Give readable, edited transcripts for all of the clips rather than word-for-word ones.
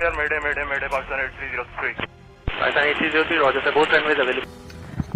Sir, Mayday, Pakistan 8303. Pakistan 8303, Roger sir, both runways available.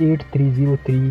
8303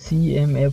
CMF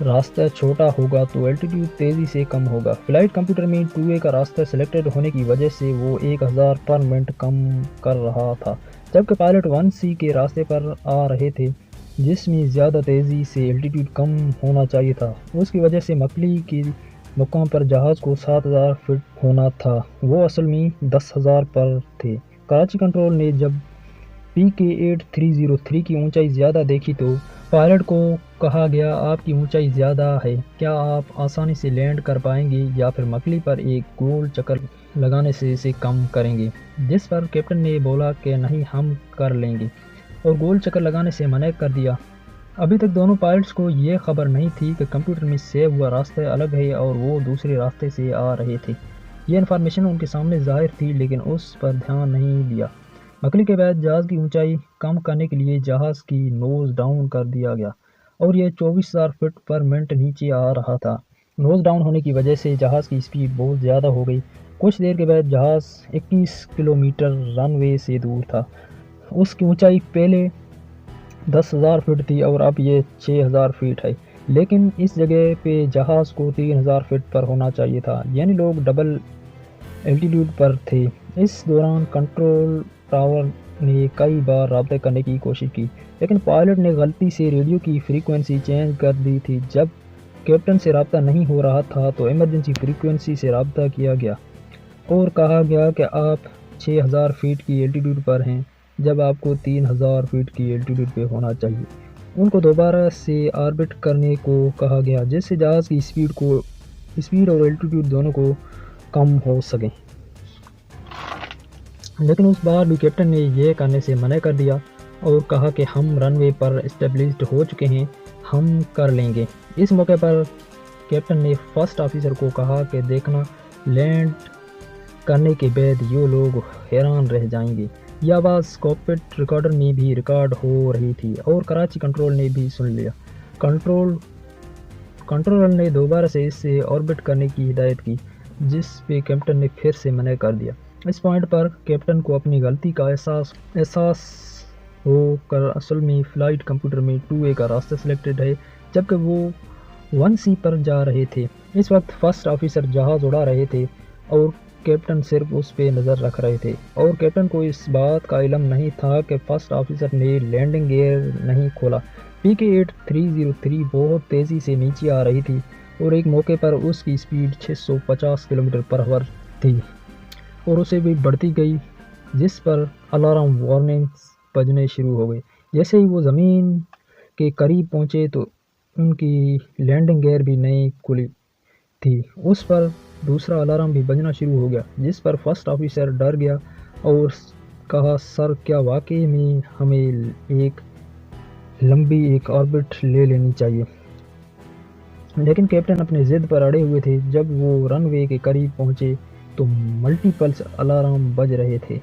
راستہ چھوٹا ہوگا تو الٹیٹیوڈ تیزی سے کم ہوگا۔ فلائٹ کمپیوٹر میں 2A کا راستہ سلیکٹڈ ہونے کی وجہ سے وہ 1000 پر منٹ کم کر رہا تھا، جبکہ پائلٹ 1C کے راستے پر آ رہے تھے جس میں زیادہ تیزی سے الٹیٹیوڈ کم ہونا چاہیے تھا۔ اس کی وجہ سے مکلی کے مقام پر جہاز کو 7000 فٹ ہونا تھا، وہ اصل میں 10000 پر تھے۔ کراچی کنٹرول نے جب PK-8303 کی اونچائی زیادہ دیکھی تو پائلٹ کو کہا گیا آپ کی اونچائی زیادہ ہے، کیا آپ آسانی سے لینڈ کر پائیں گے یا پھر مکلی پر ایک گول چکر لگانے سے اسے کم کریں گے؟ جس پر کیپٹن نے بولا کہ نہیں، ہم کر لیں گے، اور گول چکر لگانے سے منع کر دیا۔ ابھی تک دونوں پائلٹس کو یہ خبر نہیں تھی کہ کمپیوٹر میں سیو ہوا راستہ الگ ہے اور وہ دوسرے راستے سے آ رہے تھے۔ یہ انفارمیشن ان کے سامنے ظاہر تھی لیکن اس پر دھیان نہیں دیا۔ مکلی کے بعد جہاز کی اونچائی کم کرنے کے لیے جہاز کی نوز ڈاؤن کر دیا گیا اور یہ 24000 فٹ پر منٹ نیچے آ رہا تھا۔ نوز ڈاؤن ہونے کی وجہ سے جہاز کی سپیڈ بہت زیادہ ہو گئی۔ کچھ دیر کے بعد جہاز 21 کلومیٹر رن وے سے دور تھا۔ اس کی اونچائی پہلے 10000 فٹ تھی اور اب یہ 6000 فٹ ہے، لیکن اس جگہ پہ جہاز کو 3000 فٹ پر ہونا چاہیے تھا، یعنی لوگ ڈبل الٹیٹیوڈ پر تھے۔ اس دوران کنٹرول ٹاور نے کئی بار رابطہ کرنے کی کوشش کی، لیکن پائلٹ نے غلطی سے ریڈیو کی فریکوینسی چینج کر دی تھی۔ جب کیپٹن سے رابطہ نہیں ہو رہا تھا تو ایمرجنسی فریکوینسی سے رابطہ کیا گیا اور کہا گیا کہ آپ 6000 فٹ کی الٹیٹیوڈ پر ہیں جب آپ کو 3000 فٹ کی الٹیٹیوڈ پہ ہونا چاہیے۔ ان کو دوبارہ سے آربٹ کرنے کو کہا گیا جس سے جہاز کی سپیڈ اور الٹیٹیوڈ دونوں کو کم ہو سکیں، لیکن اس بار بھی کیپٹن نے یہ کرنے سے منع کر دیا اور کہا کہ ہم رن وے پر اسٹیبلشڈ ہو چکے ہیں، ہم کر لیں گے۔ اس موقع پر کیپٹن نے فرسٹ آفیسر کو کہا کہ دیکھنا، لینڈ کرنے کے بعد یہ لوگ حیران رہ جائیں گے۔ یہ آواز کاکپٹ ریکارڈر میں بھی ریکارڈ ہو رہی تھی اور کراچی کنٹرول نے بھی سن لیا۔ کنٹرولر نے دوبارہ سے اس سے آربٹ کرنے کی ہدایت کی، جس پہ کیپٹن نے پھر سے منع کر دیا۔ اس پوائنٹ پر کیپٹن کو اپنی غلطی کا احساس ہو کر اصل میں فلائٹ کمپیوٹر میں 2A کا راستہ سلیکٹڈ ہے جبکہ وہ 1C پر جا رہے تھے۔ اس وقت فرسٹ آفیسر جہاز اڑا رہے تھے اور کیپٹن صرف اس پہ نظر رکھ رہے تھے، اور کیپٹن کو اس بات کا علم نہیں تھا کہ فرسٹ آفیسر نے لینڈنگ گیئر نہیں کھولا۔ PK-8303 بہت تیزی سے نیچے آ رہی تھی اور ایک موقع پر اس کی سپیڈ 650 کلومیٹر پر آور تھی اور اسے بھی بڑھتی گئی، جس پر الارم وارننگز بجنے شروع ہو گئے۔ جیسے ہی وہ زمین کے قریب پہنچے تو ان کی لینڈنگ گیئر بھی نہیں کھلی تھی، اس پر دوسرا الارم بھی بجنا شروع ہو گیا، جس پر فرسٹ آفیسر ڈر گیا اور کہا سر، کیا واقعی میں ہمیں ایک لمبی آربٹ لے لینی چاہیے؟ لیکن کیپٹن اپنے ضد پر اڑے ہوئے تھے۔ جب وہ رن وے کے قریب پہنچے تو ملٹیپلس الارم بج رہے تھے،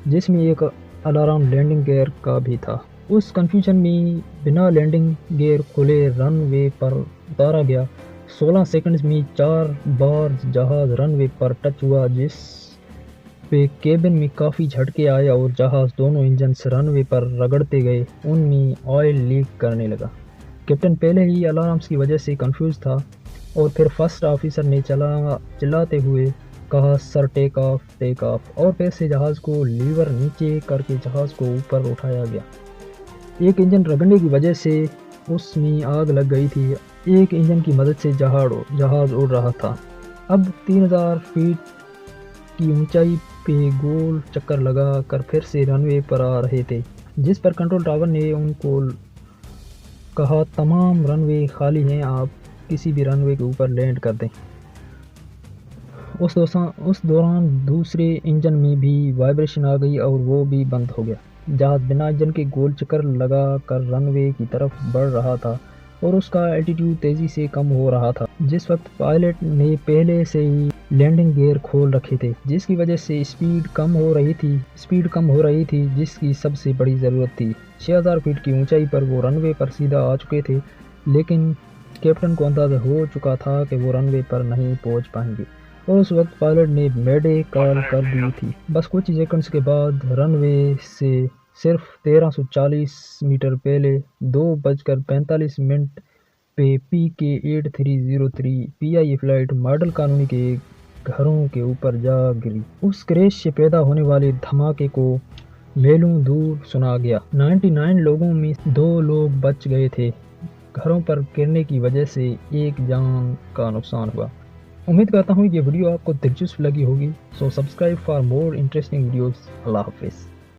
جس میں ایک الارم لینڈنگ گیئر کا بھی تھا۔ اس کنفیوژن میں بنا لینڈنگ گیئر کھولے رن وے پر اتارا گیا۔ 16 سیکنڈز میں 4 بار جہاز رن وے پر ٹچ ہوا، جس پہ کیبن میں کافی جھٹکے آئے اور جہاز دونوں انجنز رن وے پر رگڑتے گئے، ان میں آئل لیک کرنے لگا۔ کیپٹن پہلے ہی الارمز کی وجہ سے کنفیوز تھا اور پھر فرسٹ آفیسر نے چلاتے ہوئے کہا سر، ٹیک آف، اور پھر سے جہاز کو لیور نیچے کر کے جہاز کو اوپر اٹھایا گیا۔ ایک انجن رگڑنے کی وجہ سے اس میں آگ لگ گئی تھی، ایک انجن کی مدد سے جہاز اڑ رہا تھا۔ اب 3000 فٹ کی اونچائی پہ گول چکر لگا کر پھر سے رن وے پر آ رہے تھے، جس پر کنٹرول ٹاور نے ان کو کہا تمام رن وے خالی ہیں، آپ کسی بھی رن وے کے اوپر لینڈ کر دیں۔ اس دوران دوسرے انجن میں بھی وائبریشن آ گئی اور وہ بھی بند ہو گیا۔ جہاز بنا انجن کے گول چکر لگا کر رن وے کی طرف بڑھ رہا تھا اور اس کا الٹیٹیوڈ تیزی سے کم ہو رہا تھا۔ جس وقت پائلٹ نے پہلے سے ہی لینڈنگ گیئر کھول رکھے تھے، جس کی وجہ سے سپیڈ کم ہو رہی تھی جس کی سب سے بڑی ضرورت تھی۔ 6000 فٹ کی اونچائی پر وہ رن وے پر سیدھا آ چکے تھے، لیکن کیپٹن کو اندازہ ہو چکا تھا کہ وہ رن وے پر نہیں پہنچ پائیں گے اور اس وقت پائلٹ نے میڈے کال کر دی تھی۔ بس کچھ سیکنڈز کے بعد رن وے سے صرف 1340 میٹر پہلے 2:45 پہ PK8303 PI flight model colony کے گھروں کے اوپر جا گری۔ اس کریش سے پیدا ہونے والے دھماکے کو میلوں دور سنا گیا۔ 99 لوگوں میں 2 لوگ بچ گئے تھے۔ گھروں پر گرنے کی وجہ سے 1 جان کا نقصان ہوا۔ امید کرتا ہوں یہ ویڈیو آپ کو دلچسپ لگی ہوگی۔ Subscribe for more interesting videos. اللہ حافظ۔